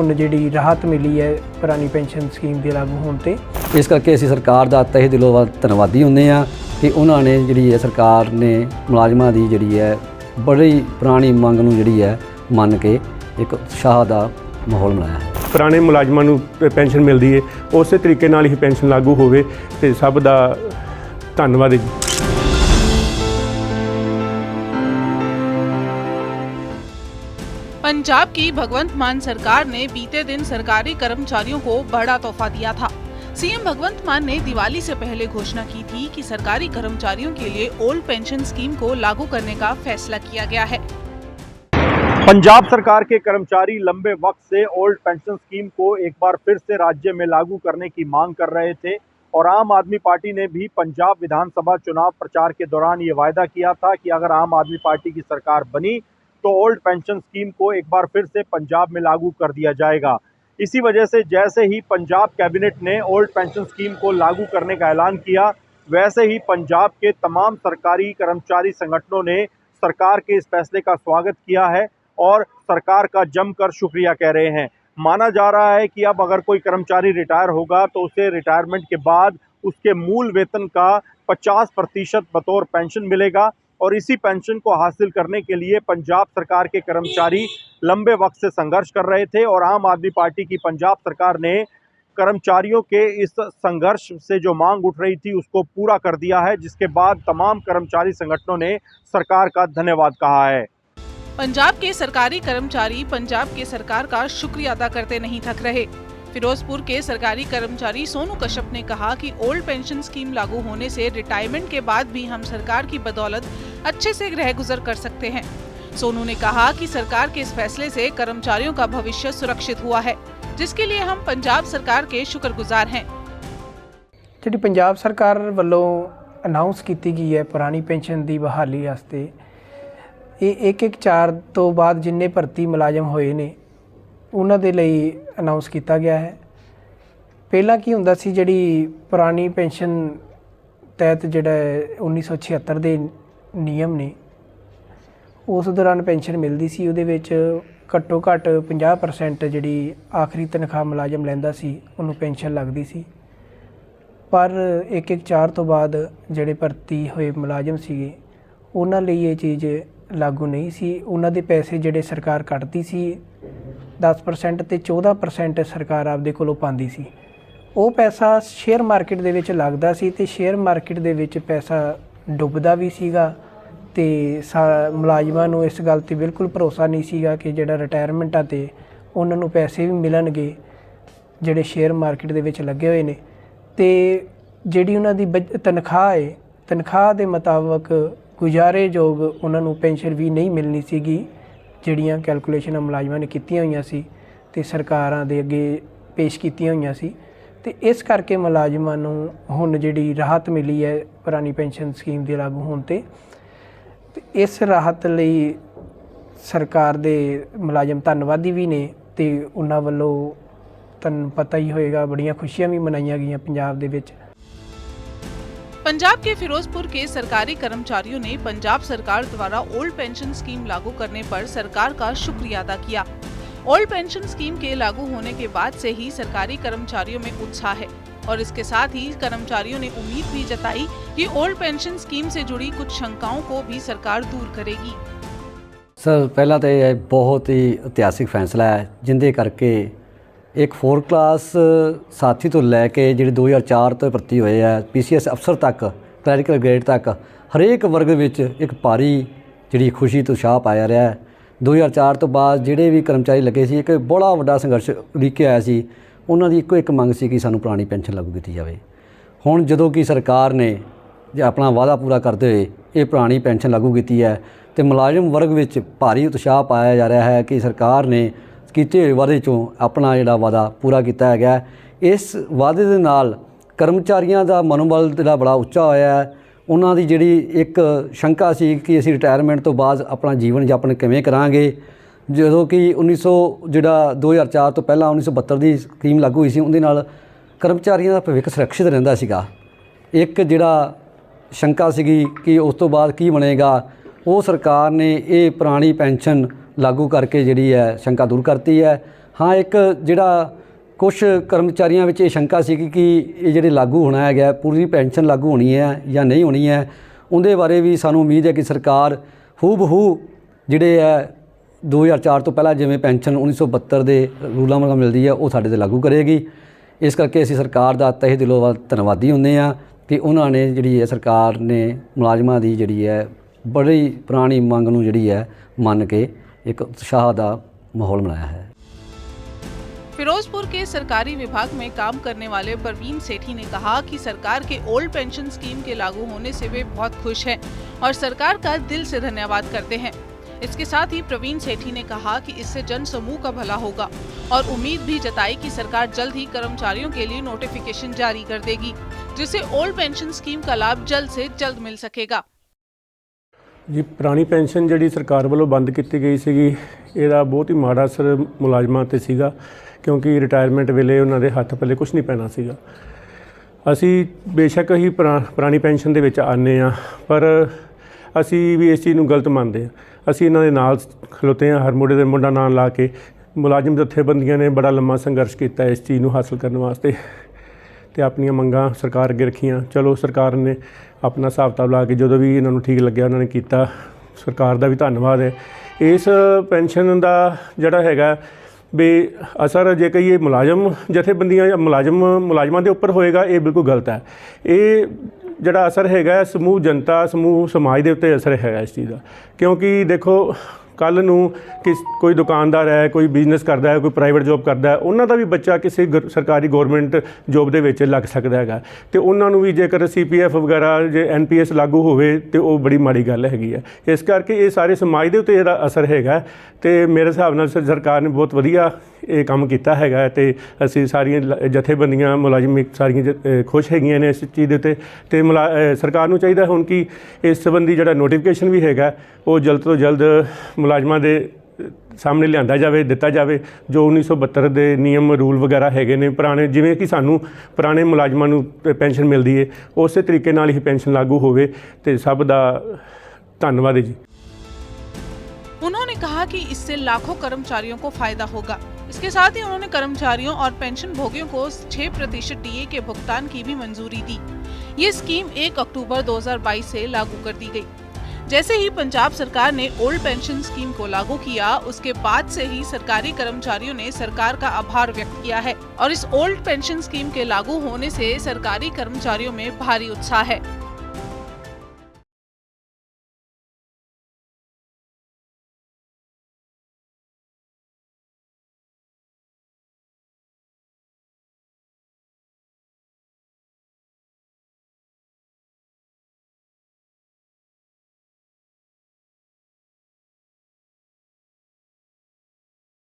ਹੁਣ ਜਿਹੜੀ ਰਾਹਤ ਮਿਲੀ ਹੈ ਪੁਰਾਣੀ ਪੈਨਸ਼ਨ ਸਕੀਮ ਦੇ ਲਾਗੂ ਹੋਣ ਤੇ। ਇਸ ਕਰਕੇ ਅਸੀਂ ਸਰਕਾਰ ਦਾ ਤਹਿ ਦਿਲੋਂ ਧੰਨਵਾਦੀ ਹੁੰਦੇ ਹਾਂ ਕਿ ਉਹਨਾਂ ਨੇ ਜਿਹੜੀ ਹੈ ਸਰਕਾਰ ਨੇ ਮੁਲਾਜ਼ਮਾਂ ਦੀ ਜਿਹੜੀ ਹੈ ਬੜੀ ਪੁਰਾਣੀ ਮੰਗ ਨੂੰ ਜਿਹੜੀ ਹੈ ਮੰਨ ਕੇ ਇੱਕ ਉਤਸ਼ਾਹ ਦਾ ਮਾਹੌਲ ਬਣਾਇਆ ਹੈ। ਪੁਰਾਣੇ ਮੁਲਾਜ਼ਮਾਂ ਨੂੰ ਪੈਨਸ਼ਨ ਮਿਲਦੀ ਹੈ, ਉਸੇ ਤਰੀਕੇ ਨਾਲ ਹੀ ਪੈਨਸ਼ਨ ਲਾਗੂ ਹੋਵੇ ਤੇ ਸਭ ਦਾ ਧੰਨਵਾਦ ਜੀ। पंजाब की भगवंत मान सरकार ने बीते दिन सरकारी कर्मचारियों को बड़ा तोहफा दिया था। सीएम भगवंत मान ने दिवाली से पहले घोषणा की थी कि सरकारी कर्मचारियों के लिए ओल्ड पेंशन स्कीम को लागू करने का फैसला किया गया है। पंजाब सरकार के कर्मचारी लंबे वक्त से ओल्ड पेंशन स्कीम को एक बार फिर से राज्य में लागू करने की मांग कर रहे थे और आम आदमी पार्टी ने भी पंजाब विधानसभा चुनाव प्रचार के दौरान ये वायदा किया था कि अगर आम आदमी पार्टी की सरकार बनी तो ओल्ड पेंशन स्कीम को एक बार फिर से पंजाब में लागू कर दिया जाएगा। इसी वजह से जैसे ही पंजाब कैबिनेट ने ओल्ड पेंशन स्कीम को लागू करने का ऐलान किया, वैसे ही पंजाब के तमाम सरकारी कर्मचारी संगठनों ने सरकार के इस फैसले का स्वागत किया है और सरकार का जमकर शुक्रिया कह रहे हैं। माना जा रहा है कि अब अगर कोई कर्मचारी रिटायर होगा तो उसे रिटायरमेंट के बाद उसके मूल वेतन का 50% बतौर पेंशन मिलेगा और इसी पेंशन को हासिल करने के लिए पंजाब सरकार के कर्मचारी लंबे वक्त से संघर्ष कर रहे थे और आम आदमी पार्टी की पंजाब सरकार ने कर्मचारियों के इस संघर्ष से जो मांग उठ रही थी उसको पूरा कर दिया है, जिसके बाद तमाम कर्मचारी संगठनों ने सरकार का धन्यवाद कहा है। पंजाब के सरकारी कर्मचारी पंजाब के सरकार का शुक्रिया अदा करते नहीं थक रहे। फिरोजपुर के सरकारी कर्मचारी सोनू कश्यप ने कहा कि ओल्ड पेंशन स्कीम लागू होने से रिटायरमेंट के बाद भी हम सरकार की बदौलत अच्छे से रह गुजर कर सकते हैं। सोनू ने कहा कि सरकार के इस फैसले से कर्मचारियों का भविष्य सुरक्षित हुआ है, जिसके लिए हम पंजाब सरकार के शुक्रगुजार हैं। ਜਿਹੜੀ ਪੰਜਾਬ ਸਰਕਾਰ ਵੱਲੋਂ ਅਨਾਉਂਸ ਕੀਤੀ ਗਈ ਹੈ ਪੁਰਾਣੀ ਪੈਨਸ਼ਨ ਦੀ ਬਹਾਲੀ ਵਾਸਤੇ, ਇਹ 1/4 ਤੋਂ ਬਾਅਦ ਜਿੰਨੇ ਭਰਤੀ ਮੁਲਾਜ਼ਮ ਹੋਏ ਨੇ ਉਹਨਾਂ ਦੇ ਲਈ ਅਨਾਉਂਸ ਕੀਤਾ ਗਿਆ ਹੈ। ਪਹਿਲਾਂ ਕੀ ਹੁੰਦਾ ਸੀ, ਜਿਹੜੀ ਪੁਰਾਣੀ ਪੈਨਸ਼ਨ ਤਹਿਤ ਜਿਹੜਾ 1976 ਦੇ ਨਿਯਮ ਨੇ ਉਸ ਦੌਰਾਨ ਪੈਨਸ਼ਨ ਮਿਲਦੀ ਸੀ, ਉਹਦੇ ਵਿੱਚ ਘੱਟੋ ਘੱਟ 50% ਜਿਹੜੀ ਆਖਰੀ ਤਨਖਾਹ ਮੁਲਾਜ਼ਮ ਲੈਂਦਾ ਸੀ ਉਹਨੂੰ ਪੈਨਸ਼ਨ ਲੱਗਦੀ ਸੀ। ਪਰ 1/4 ਤੋਂ ਬਾਅਦ ਜਿਹੜੇ ਭਰਤੀ ਹੋਏ ਮੁਲਾਜ਼ਮ ਸੀਗੇ ਉਹਨਾਂ ਲਈ ਇਹ ਚੀਜ਼ ਲਾਗੂ ਨਹੀਂ ਸੀ। ਉਹਨਾਂ ਦੇ ਪੈਸੇ ਜਿਹੜੇ ਸਰਕਾਰ ਕੱਟਦੀ ਸੀ 10% ਤੇ 14% ਸਰਕਾਰ ਆਪਦੇ ਕੋਲੋਂ ਪਾਉਂਦੀ ਸੀ। ਉਹ ਪੈਸਾ ਸ਼ੇਅਰ ਮਾਰਕੀਟ ਦੇ ਵਿੱਚ ਲੱਗਦਾ ਸੀ ਤੇ ਸ਼ੇਅਰ ਮਾਰਕੀਟ ਦੇ ਵਿੱਚ ਪੈਸਾ ਡੁੱਬਦਾ ਵੀ ਸੀਗਾ ਤੇ ਮੁਲਾਜ਼ਮਾਂ ਨੂੰ ਇਸ ਗੱਲ 'ਤੇ ਬਿਲਕੁਲ ਭਰੋਸਾ ਨਹੀਂ ਸੀਗਾ ਕਿ ਜਿਹੜਾ ਰਿਟਾਇਰਮੈਂਟ ਆ ਤੇ ਉਹਨਾਂ ਨੂੰ ਪੈਸੇ ਵੀ ਮਿਲਣਗੇ ਜਿਹੜੇ ਸ਼ੇਅਰ ਮਾਰਕੀਟ ਦੇ ਵਿੱਚ ਲੱਗੇ ਹੋਏ ਨੇ। ਤੇ ਜਿਹੜੀ ਉਹਨਾਂ ਦੀ ਤਨਖਾਹ ਹੈ, ਤਨਖਾਹ ਦੇ ਮੁਤਾਬਕ ਗੁਜ਼ਾਰੇਯੋਗ ਉਹਨਾਂ ਨੂੰ ਪੈਨਸ਼ਨ ਵੀ ਨਹੀਂ ਮਿਲਣੀ ਸੀਗੀ, ਜਿਹੜੀਆਂ ਕੈਲਕੂਲੇਸ਼ਨਾਂ ਮੁਲਾਜ਼ਮਾਂ ਨੇ ਕੀਤੀਆਂ ਹੋਈਆਂ ਸੀ ਤੇ ਸਰਕਾਰਾਂ ਦੇ ਅੱਗੇ ਪੇਸ਼ ਕੀਤੀਆਂ ਹੋਈਆਂ ਸੀ। ਤੇ ਇਸ ਕਰਕੇ ਮੁਲਾਜ਼ਮਾਂ ਨੂੰ ਹੁਣ ਜਿਹੜੀ ਰਾਹਤ ਮਿਲੀ ਹੈ ਪੁਰਾਣੀ ਪੈਨਸ਼ਨ ਸਕੀਮ ਦੇ ਲਾਗੂ ਹੋਣ ਤੇ ਇਸ ਰਾਹਤ ਲਈ ਸਰਕਾਰ ਦੇ ਮੁਲਾਜ਼ਮ ਧੰਨਵਾਦੀ ਵੀ ਨੇ ਤੇ ਉਹਨਾਂ ਵੱਲੋਂ ਤੁਹਾਨੂੰ ਪਤਾ ਹੀ ਹੋਏਗਾ ਬੜੀਆਂ ਖੁਸ਼ੀਆਂ ਵੀ ਮਨਾਈਆਂ ਗਈਆਂ ਪੰਜਾਬ ਦੇ ਵਿੱਚ। पंजाब के फिरोजपुर के सरकारी कर्मचारियों ने पंजाब सरकार द्वारा ओल्ड पेंशन स्कीम लागू करने पर सरकार का शुक्रिया अदा किया। ओल्ड पेंशन स्कीम के लागू होने के बाद से ही सरकारी कर्मचारियों में उत्साह है और इसके साथ ही कर्मचारियों ने उम्मीद भी जताई कि ओल्ड पेंशन स्कीम से जुड़ी कुछ शंकाओं को भी सरकार दूर करेगी। सर पहला तो यह बहुत ही इतिहासिक फैसला है जिंदे करके एक 4 क्लास साथी तो लैके जो 2004 तो भर्ती हुए है PCS अफसर तक क्लैरिकल ग्रेड तक हरेक वर्ग में एक भारी जी खुशी तो उत्साह पाया रहा है। 2004 तो बाद जोड़े भी कर्मचारी लगे सी एक बड़ा वड्डा संघर्ष उड़ीके आया सी, उन्होंने इक्को एक मंग सी कि सानू पुरानी पेंशन लागू की जाए। हुण जदों कि सरकार ने अपना वादा पूरा करते हुए ये पुरानी पेंशन लागू की है तो मुलाजम वर्ग में भारी उत्साह पाया जा रहा है कि सरकार ने कीते हुए वादे चों अपना जिहड़ा वादा पूरा किया है। इस वादे दे नाल कर्मचारियों का मनोबल जिहड़ा बड़ा उच्चा होया है। उन्हां दी जिहड़ी एक शंका सी कि असीं रिटायरमेंट तो बाद अपना जीवन यापन किवें करांगे, जदों कि 2004 तो पहला 1972 की स्कीम लागू हुई सी, उहदे नाल कर्मचारियों का भविख सुरक्षित रहिंदा सीगा। एक जिहड़ा शंका सीगी कि उस तो बाद की बनेगा, वो सरकार ने ये पुरानी पेंशन लागू करके जिहड़ी है शंका दूर करती है। ਹਾਂ, ਇੱਕ ਜਿਹੜਾ ਕੁਝ ਕਰਮਚਾਰੀਆਂ ਵਿੱਚ ਇਹ ਸ਼ੰਕਾ ਸੀ ਕਿ ਇਹ ਜਿਹੜੇ ਲਾਗੂ ਹੋਣਾ ਹੈਗਾ, ਪੂਰੀ ਪੈਨਸ਼ਨ ਲਾਗੂ ਹੋਣੀ ਹੈ ਜਾਂ ਨਹੀਂ ਹੋਣੀ ਹੈ, ਉਹਦੇ ਬਾਰੇ ਵੀ ਸਾਨੂੰ ਉਮੀਦ ਹੈ ਕਿ ਸਰਕਾਰ ਹੂਬਹੂ ਜਿਹੜੇ ਹੈ 2004 ਤੋਂ ਪਹਿਲਾਂ ਜਿਵੇਂ ਪੈਨਸ਼ਨ 1972 ਦੇ ਰੂਲਾਂ ਮੁਤਾਬਕ ਮਿਲਦੀ ਹੈ ਉਹ ਸਾਡੇ 'ਤੇ ਲਾਗੂ ਕਰੇਗੀ। ਇਸ ਕਰਕੇ ਅਸੀਂ ਸਰਕਾਰ ਦਾ ਤਹਿ ਦਿਲੋਂ ਧੰਨਵਾਦੀ ਹੁੰਦੇ ਹਾਂ ਕਿ ਉਹਨਾਂ ਨੇ ਜਿਹੜੀ ਹੈ ਸਰਕਾਰ ਨੇ ਮੁਲਾਜ਼ਮਾਂ ਦੀ ਜਿਹੜੀ ਹੈ ਬੜੀ ਪੁਰਾਣੀ ਮੰਗ ਨੂੰ ਜਿਹੜੀ ਹੈ ਮੰਨ के एक उत्साह का माहौल बनाया है। फिरोजपुर के सरकारी विभाग में काम करने वाले प्रवीण सेठी ने कहा कि सरकार के ओल्ड पेंशन स्कीम के लागू होने से वे बहुत खुश हैं और सरकार का दिल से धन्यवाद करते हैं। इसके साथ ही प्रवीण सेठी ने कहा कि इससे जन समूह का भला होगा और उम्मीद भी जताई कि सरकार जल्द ही कर्मचारियों के लिए नोटिफिकेशन जारी कर देगी, जिससे ओल्ड पेंशन स्कीम का लाभ जल्द से जल्द मिल सकेगा। जी, पुरानी पेंशन जी सरकार वालों बंद की गई सी, ਇਹਦਾ बहुत ही माड़ा असर मुलाजमान ते सीगा क्योंकि रिटायरमेंट वेले उन्होंने हथ पल्ले कुछ नहीं पैना सीगा। असी बेशक ही पुरानी पेंशन दे विच आने आ, पर असी भी इस चीज़ नूं गलत मानते हैं। असी इन्हां दे नाल खलोते हैं, हर मुंडे दे मुंडा नाल ला के मुलाजिम जथेबंदियां ने बड़ा लंबा संघर्ष किया इस चीज़ नूं हासिल करने वास्ते ते अपनियां मंगां सरकार अगे रखियां। चलो सरकार ने अपना हिसाब किताब ला के जो भी इन्होंने ठीक लग्या उन्होंने किया, सरकार का भी धन्यवाद है। इस पेंशन का जिहड़ा हैगा भी असर जे कहिए मुलाजम जथेबंदियां या मुलाजमां दे उपर होएगा, ये बिल्कुल गलत है। ये जिहड़ा असर हैगा समूह जनता समूह समाज के उत्ते असर हैगा इस चीज़ का, क्योंकि देखो कल नूं कोई दुकानदार है, कोई बिजनेस करता है, कोई प्राइवेट जॉब करता है, उन्हों का भी बच्चा किसी सरकारी गौरमेंट जॉब के विच लग सकता है तो उन्होंने भी जेकर CPF वगैरह जे NPS लागू होवे तो वो बड़ी माड़ी गल हैगी है। इस करके ये सारे समाज के उत्ते इहदा असर हैगा तो मेरे हिसाब नाल सरकार ने बहुत वधिया ये काम किया है तो असी सारियां जथेबंदियां मुलाजिम सारियां खुश हैगियां ने इस चीज़ के उत्ते सरकार नूं चाहिदा हुण कि इस संबंधी जिहड़ा नोटिफिकेशन भी हैगा वो जल्द तो जल्द मुलाजमां दे सामने लिया जाए, दिता जाए। जो 1972 के नियम रूल वगैरह हैगे ने पुराने, जिवें कि सानू पुराने मुलाजमां नूं पेंशन मिलती है उस तरीके नाल ही पेंशन लागू होवे ते सब दा धन्यवाद है जी। उन्होंने कहा कि इससे लाखों कर्मचारियों को फायदा होगा। इसके साथ ही उन्होंने कर्मचारियों और पेंशन भोगियों को 6% DA के भुगतान की भी मंजूरी दी। ये स्कीम 1 अक्टूबर 2022 से लागू कर दी गई। जैसे ही पंजाब सरकार ने ओल्ड पेंशन स्कीम को लागू किया, उसके बाद से ही सरकारी कर्मचारियों ने सरकार का आभार व्यक्त किया है और इस ओल्ड पेंशन स्कीम के लागू होने से सरकारी कर्मचारियों में भारी उत्साह है।